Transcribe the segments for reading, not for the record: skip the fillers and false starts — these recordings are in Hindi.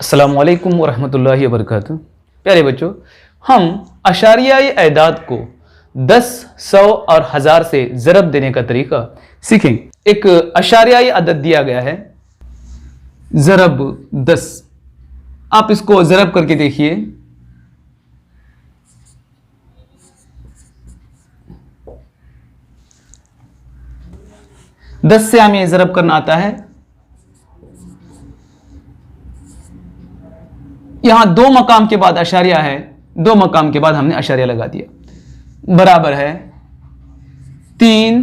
अस्सलामुअलैकुम वरहमतुल्लाहि वबरकातुहू। प्यारे बच्चों, हम अशारियाई एदाद को 10, 100 और 1000 से ज़रब देने का तरीका सीखेंगे। एक अशारियाई अदद दिया गया है ज़रब 10। आप इसको ज़रब करके देखिए। दस से हमें ज़रब करना आता है। यहां दो मकाम के बाद अशारिया है, दो मकाम के बाद हमने अशारिया लगा दिया। बराबर है 3,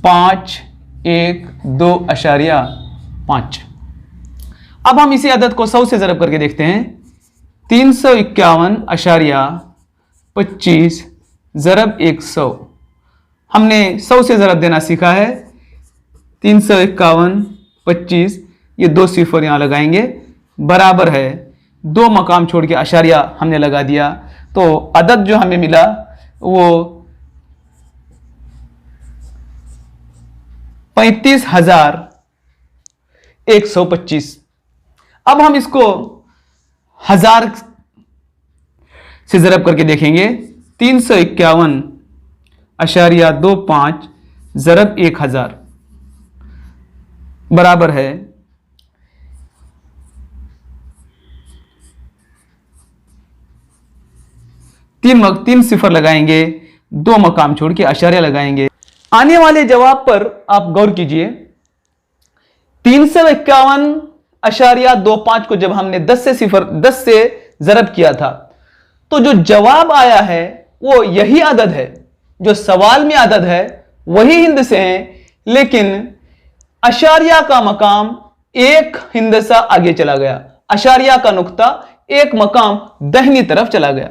5, 1, 2 अशारिया 5। अब हम इसी अदद को 100 से ज़रब करके देखते हैं। 351 अशारिया 25 ज़रब 100। हमने 100 से ज़रब देना सीखा है। 351 25, ये दो सिफर यहां लगाएंगे, बराबर है दो मकाम छोड़ के अशारिया हमने लगा दिया। तो अदद जो हमें मिला वो 35,125। अब हम इसको 1000 से ज़रब करके देखेंगे। 351 अशारिया 25 ज़रब 1000 बराबर है 3 सिफर लगाएंगे, दो मकाम छोड़ के अशारिया लगाएंगे। आने वाले जवाब पर आप गौर कीजिए। 351 अशारिया 25 को जब हमने 10 से ज़रब किया था, तो जो जवाब आया है वो यही अदद है, जो सवाल में अदद है वही हिंद से है, लेकिन अशारिया का मकाम एक हिंदसा आगे चला गया। अशारिया का नुक्ता एक मकाम दाहिनी तरफ चला गया।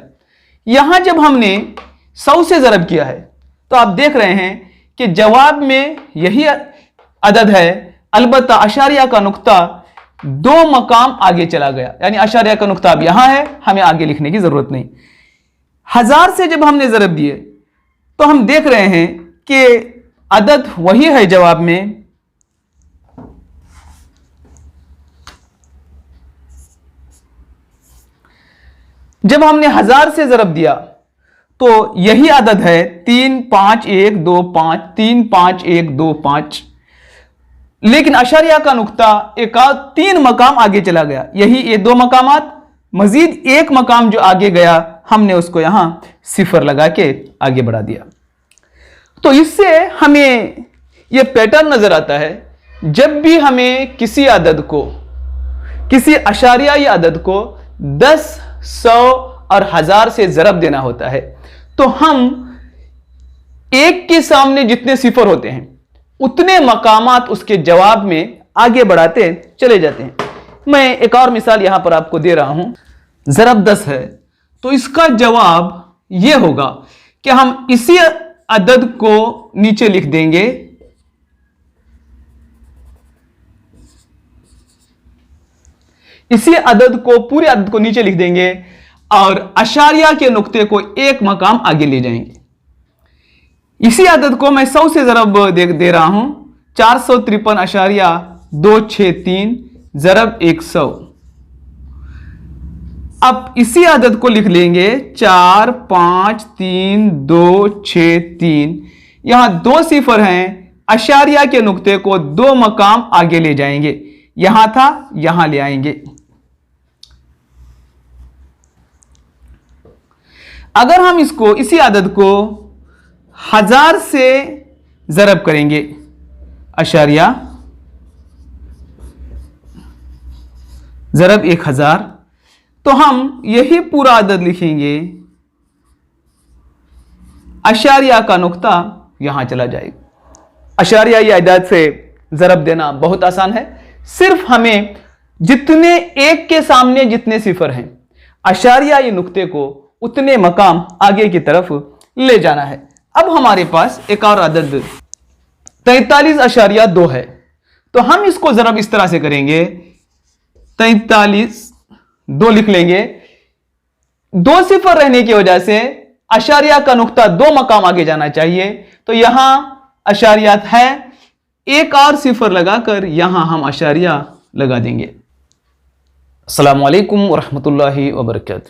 यहां जब हमने 100 से ज़रब किया है तो आप देख रहे हैं कि जवाब में यही अदद है, अलबत्ता अशारिया का नुक्ता दो मकाम आगे चला गया। यानी अशारिया का नुक्ता अब यहां है, हमें आगे लिखने की जरूरत नहीं। 1000 से जब हमने ज़रब दिए तो हम देख रहे हैं कि अदद वही है जवाब में। जब हमने 1000 से ज़रब दिया तो यही अदद है 3, 5, 1, 2, 5, 3, 5, 1, 2, 5। लेकिन अशारिया का नुक्ता एक 3 मकाम आगे चला गया। यही ये दो मकामात, मजीद एक मकाम जो आगे गया, हमने उसको यहां सिफर लगा के आगे बढ़ा दिया। तो इससे हमें यह पैटर्न नजर आता है, जब भी हमें किसी अदद को, किसी अशारियाई अदद को 10, 100 और 1000 से ज़रब देना होता है, तो हम एक के सामने जितने सिफर होते हैं उतने मकामात उसके जवाब में आगे बढ़ाते चले जाते हैं। मैं एक और मिसाल यहां पर आपको दे रहा हूं। ज़रब 10 है तो इसका जवाब यह होगा कि हम इसी अदद को नीचे लिख देंगे, इसी अदद को, पूरे अदद को नीचे लिख देंगे और अशारिया के नुक्ते को एक मकाम आगे ले जाएंगे। इसी अदद को मैं 100 से ज़रब दे रहा हूं। 453 अशारिया 263 ज़रब 100। अब इसी अदद को लिख लेंगे 4, 5, 3, 2, 6, 3। यहां दो सिफर हैं, अशारिया के नुक्ते को दो मकाम आगे ले जाएंगे। यहां था, यहां ले आएंगे। अगर हम इसको, इसी अदद को 1000 से ज़रब करेंगे, अशारिया ज़रब 1000, तो हम यही पूरा अदद लिखेंगे। अशारिया का नुक्ता यहां चला जाएगा। अशारिया ये अदाद से ज़रब देना बहुत आसान है। सिर्फ हमें जितने एक के सामने जितने सिफर हैं, अशारिया ये नुक्ते को उतने मकाम आगे की तरफ ले जाना है। अब हमारे पास एक और अदद 43 अशारिया 2 है, तो हम इसको ज़रब इस तरह से करेंगे। 43 2 लिख लेंगे। दो सिफर रहने की वजह से अशारिया का नुक्ता दो मकाम आगे जाना चाहिए, तो यहां अशारियात है, एक और सिफर लगाकर यहां हम अशारिया लगा देंगे। अस्सलामु अलैकुम वरहमतुल्लाहि वबरकातुहू।